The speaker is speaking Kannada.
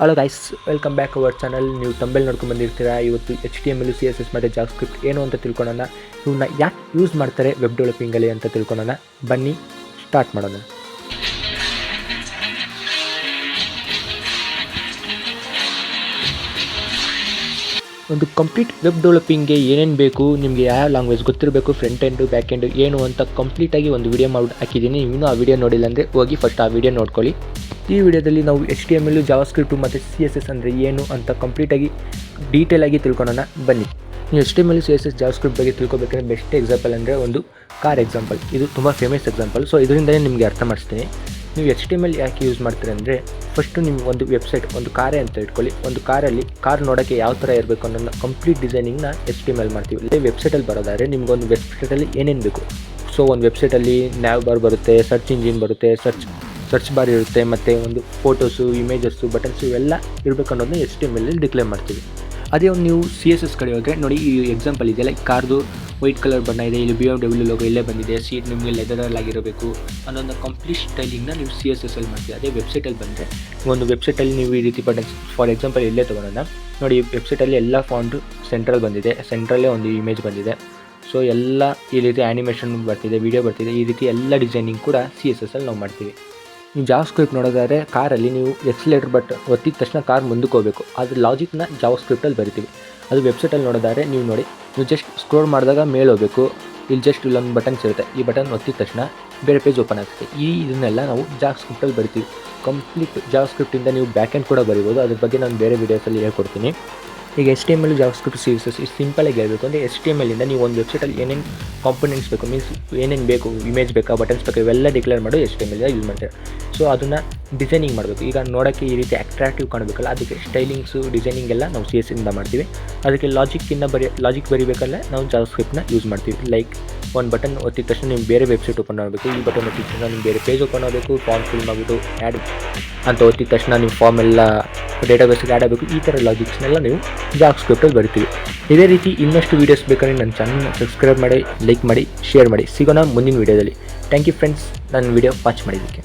Hello guys, welcome back our channel. ನೀವು ತಂಬೆಲ್ ನೋಡ್ಕೊಂಡು ಬಂದಿರ್ತೀರಾ. ಇವತ್ತು HTML, CSS ಮತ್ತು ಜಾವಾಸ್ಕ್ರಿಪ್ಟ್ ಏನು ಅಂತ ತಿಳ್ಕೊಳ್ಳೋಣ. ಇವನ್ನ ಯಾಕೆ ಯೂಸ್ ಮಾಡ್ತಾರೆ ವೆಬ್ ಡೆವಲಪಿಂಗಲ್ಲಿ ಅಂತ ತಿಳ್ಕೊಳ್ಳೋಣ. ಬನ್ನಿ ಸ್ಟಾರ್ಟ್ ಮಾಡೋಣ. ಒಂದು ಕಂಪ್ಲೀಟ್ ವೆಬ್ ಡೆವಲಪಿಂಗ್ಗೆ ಏನೇನು ಬೇಕು, ನಿಮಗೆ ಯಾವ ಲ್ಯಾಂಗ್ವೇಜ್ ಗೊತ್ತಿರಬೇಕು, ಫ್ರಂಟ್ ಎಂಡು ಬ್ಯಾಕ್ ಎಂಡು ಏನು ಅಂತ ಕಂಪ್ಲೀಟಾಗಿ ಒಂದು ವಿಡಿಯೋ ಮಾಡಿ ಹಾಕಿದ್ದೀನಿ. ಇನ್ನೂ ಆ ವಿಡಿಯೋ ನೋಡಿಲ್ಲ ಅಂದರೆ ಹೋಗಿ ಫಸ್ಟ್ ಆ ವಿಡಿಯೋ ನೋಡ್ಕೊಳ್ಳಿ. ಈ ವಿಡಿಯೋದಲ್ಲಿ ನಾವು HTML, ಜಾವಾಸ್ಕ್ರಿಪ್ಟ್ ಮತ್ತು CSS ಅಂದರೆ ಏನು ಅಂತ ಕಂಪ್ಲೀಟಾಗಿ ಡೀಟೇಲಾಗಿ ತಿಳ್ಕೊಳ್ಳೋಣ. ಬನ್ನಿ. ನೀವು HTML, CSS, ಜಾವಾಸ್ಕ್ರಿಪ್ಟ್ ಬಗ್ಗೆ ತಿಳ್ಕೊಬೇಕಂದ್ರೆ ಬೆಸ್ಟ್ ಎಕ್ಸಾಂಪಲ್ ಅಂದರೆ ಒಂದು ಕಾರ್ ಎಕ್ಸಾಂಪಲ್. ಇದು ತುಂಬ ಫೇಮಸ್ ಎಕ್ಸಾಂಪಲ್. ಸೊ ಇದರಿಂದಲೇ ನಿಮಗೆ ಅರ್ಥ ಮಾಡಿಸ್ತೀನಿ. ನೀವು HTML ಯಾಕೆ ಯೂಸ್ ಮಾಡ್ತೀರಿ ಅಂದರೆ, ಫಸ್ಟು ನಿಮ್ಮ ಒಂದು ವೆಬ್ಸೈಟ್, ಒಂದು ಕಾರೇ ಅಂತ ಇಟ್ಕೊಳ್ಳಿ. ಒಂದು ಕಾರಲ್ಲಿ ಕಾರ್ ನೋಡೋಕ್ಕೆ ಯಾವ ಥರ ಇರಬೇಕು ಅನ್ನೋ ಕಂಪ್ಲೀಟ್ ಡಿಸೈನಿಂಗ್ನ HTML ಮಾಡ್ತೀವಿ. ಇದೇ ವೆಬ್ಸೈಟಲ್ಲಿ ಬರೋದಾದರೆ ನಿಮ್ಗೊಂದು ವೆಬ್ಸೈಟಲ್ಲಿ ಏನೇನು ಬೇಕು. ಸೊ ಒಂದು ವೆಬ್ಸೈಟಲ್ಲಿ ನ್ಯಾವ್ ಬಾರ್ ಬರುತ್ತೆ, ಸರ್ಚ್ ಇಂಜಿನ್ ಬರುತ್ತೆ, ಸರ್ಚ್ ಬಾರ್ ಇರುತ್ತೆ, ಮತ್ತು ಒಂದು ಫೋಟೋಸು, ಇಮೇಜಸ್ಸು, ಬಟನ್ಸು ಇವೆಲ್ಲ ಇರಬೇಕು ಅನ್ನೋದನ್ನ HTML ಡಿಕ್ಲೇರ್ ಮಾಡ್ತೀವಿ. ಅದೇ ಒಂದು ನೀವು CSS ಕಡೆ ಹೋದರೆ ನೋಡಿ, ಈ ಎಕ್ಸಾಂಪಲ್ ಇದೆಯಲ್ಲ, ಕಾರ್ದು ವೈಟ್ ಕಲರ್ ಬಣ್ಣ ಇದೆ, ಇಲ್ಲಿ BMW ಲೋಗೋ ಇಲ್ಲೇ ಬಂದಿದೆ, ಸೀಟ್ ನಿಮಗೆ ಲೆದರಲ್ಲಿ ಆಗಿರಬೇಕು ಅನ್ನೋದನ್ನ ಕಂಪ್ಲೀಟ್ ಸ್ಟೈಲಿಂಗ್ನ ನೀವು CSS ಅಲ್ಲಿ ಮಾಡ್ತೀವಿ. ಅದೇ ವೆಬ್ಸೈಟಲ್ಲಿ ಬಂದರೆ, ಒಂದು ವೆಬ್ಸೈಟಲ್ಲಿ ನೀವು ಈ ರೀತಿ ಬಟನ್ಸ್, ಫಾರ್ ಎಕ್ಸಾಂಪಲ್ ಇಲ್ಲೇ ತೊಗೊಳೋಣ. ನೋಡಿ, ಈ ವೆಬ್ಸೈಟಲ್ಲಿ ಎಲ್ಲ ಫಾಂಟು ಸೆಂಟ್ರಲ್ ಬಂದಿದೆ, ಸೆಂಟ್ರಲ್ಲೇ ಒಂದು ಇಮೇಜ್ ಬಂದಿದೆ. ಸೊ ಎಲ್ಲ ಈ ರೀತಿ ಆ್ಯನಿಮೇಷನ್ ಬರ್ತಿದೆ, ವೀಡಿಯೋ ಬರ್ತಿದೆ, ಈ ರೀತಿ ಎಲ್ಲ ಡಿಸೈನಿಂಗ್ ಕೂಡ CSS ಅಲ್ಲಿ ನಾವು ಮಾಡ್ತೀವಿ. ನೀವು ಜಾವಾಸ್ಕ್ರಿಪ್ಟ್ ನೋಡೋದಾದರೆ, ಕಾರಲ್ಲಿ ನೀವು ಎಕ್ಸಲೇಟರ್ ಬಟ್ ಒತ್ತಿದ ತಕ್ಷಣ ಕಾರ್ ಮುಂದಕ್ಕೆ ಹೋಗಬೇಕು. ಅದ್ರ ಲಾಜಿಕ್ನ ಜಾವಾಸ್ಕ್ರಿಪ್ಟಲ್ಲಿ ಬರಿತೀವಿ. ಅದು ವೆಬ್ಸೈಟಲ್ಲಿ ನೋಡೋದಾದರೆ ನೀವು ಜಸ್ಟ್ ಸ್ಕ್ರೋಲ್ ಮಾಡಿದಾಗ ಮೇಲೆ ಹೋಗಬೇಕು. ಇಲ್ಲಿ ಜಸ್ಟ್ ಇಲ್ಲೊಂದು ಬಟನ್ಸ್ ಇರುತ್ತೆ, ಈ ಬಟನ್ ಒತ್ತಿದ ತಕ್ಷಣ ಬೇರೆ ಪೇಜ್ ಓಪನ್ ಆಗುತ್ತೆ. ಇದನ್ನೆಲ್ಲ ನಾವು ಜಾವಾಸ್ಕ್ರಿಪ್ಟಲ್ಲಿ ಬರಿತೀವಿ. ಕಂಪ್ಲೀಟ್ ಜಾವಾಸ್ಕ್ರಿಪ್ಟಿಂದ ನೀವು ಬ್ಯಾಕ್ ಎಂಡ್ ಕೂಡ ಬರಿಬೋದು. ಅದ್ರ ಬಗ್ಗೆ ನಾನು ಬೇರೆ ವೀಡಿಯೋಸಲ್ಲಿ ಹೇಳ್ಕೊಡ್ತೀನಿ. ಈಗ HTML, ಜಾವಾಸ್ಕ್ರಿಪ್ಟ್, CSS ಇದು ಸಿಂಪಲಾಗಿ ಹೇಳಬೇಕು ಅಂದರೆ, HTMLinದ ನೀವು ಒಂದು ವೆಬ್ಸೈಟಲ್ಲಿ ಏನೇನು ಕಾಂಪೊನೆಂಟ್ಸ್ ಬೇಕು, ಮೀನ್ಸ್ ಏನೇನು ಬೇಕು, ಇಮೇಜ್ ಬೇಕಾ, ಬಟನ್ಸ್ ಬೇಕಾ, ಇವೆಲ್ಲ ಡಿಕ್ಲೇರ್ ಮಾಡಿ HTML ಯೂಸ್ ಮಾಡ್ತಾರೆ. ಸೊ ಅದನ್ನು ಡಿಸೈನಿಂಗ್ ಮಾಡಬೇಕು. ಈಗ ನೋಡೋಕ್ಕೆ ಈ ರೀತಿ ಅಟ್ರಾಕ್ಟಿವ್ ಕಾಣಬೇಕಲ್ಲ, ಅದಕ್ಕೆ ಸ್ಟೈಲಿಂಗ್ಸು, ಡಿಸೈನಿಂಗ್ ಎಲ್ಲ ನಾವು CSSinದ ಮಾಡ್ತೀವಿ. ಅದಕ್ಕೆ ಲಾಜಿಕ್ ಬರೀಬೇಕಲ್ಲ, ನಾವು ಜಾವಾಸ್ಕ್ರಿಪ್ಟ್ನ ಯೂಸ್ ಮಾಡ್ತೀವಿ. ಲೈಕ್ ಒಂದು ಬಟನ್ ಒತ್ತಿದ ತಕ್ಷಣ ನೀವು ಬೇರೆ ವೆಬ್ಸೈಟ್ ಓಪನ್ ಆಗಬೇಕು, ಈ ಬಟನ್ ಒತ್ತಿದ ತಕ್ಷಣ ನೀವು ಬೇರೆ ಪೇಜ್ ಓಪನ್ ಆಗಬೇಕು, ಫಾರ್ಮ್ ಫಿಲ್ ಮಾಡಿಬಿಟ್ಟು ಆ್ಯಡ್ ಅಂತ ಒತ್ತಿದ ತಕ್ಷಣ ನಿಮ್ಮ ಫಾರ್ಮ್ ಎಲ್ಲ ಡೇಟಾಬೇಸ್ಗೆ ಆ್ಯಡ್ ಆಗಬೇಕು. ಈ ಥರ ಲಾಜಿಕ್ಸ್ನೆಲ್ಲ ನೀವು ಜಾವಾಸ್ಕ್ರಿಪ್ಟಲ್ಲಿ ಬರಿತೀವಿ. ಇದೇ ರೀತಿ ಇನ್ನಷ್ಟು ವೀಡಿಯೋಸ್ ಬೇಕಾದ್ರೆ ನನ್ನ ಚಾನಲ್ನ ಸಬ್ಸ್ಕ್ರೈಬ್ ಮಾಡಿ, ಲೈಕ್ ಮಾಡಿ, ಶೇರ್ ಮಾಡಿ. ಸಿಗೋಣ ಮುಂದಿನ ವೀಡಿಯೋದಲ್ಲಿ. ಥ್ಯಾಂಕ್ ಯು ಫ್ರೆಂಡ್ಸ್, ನನ್ನ ವೀಡಿಯೋ ವಾಚ್ ಮಾಡಿದ್ದಕ್ಕೆ.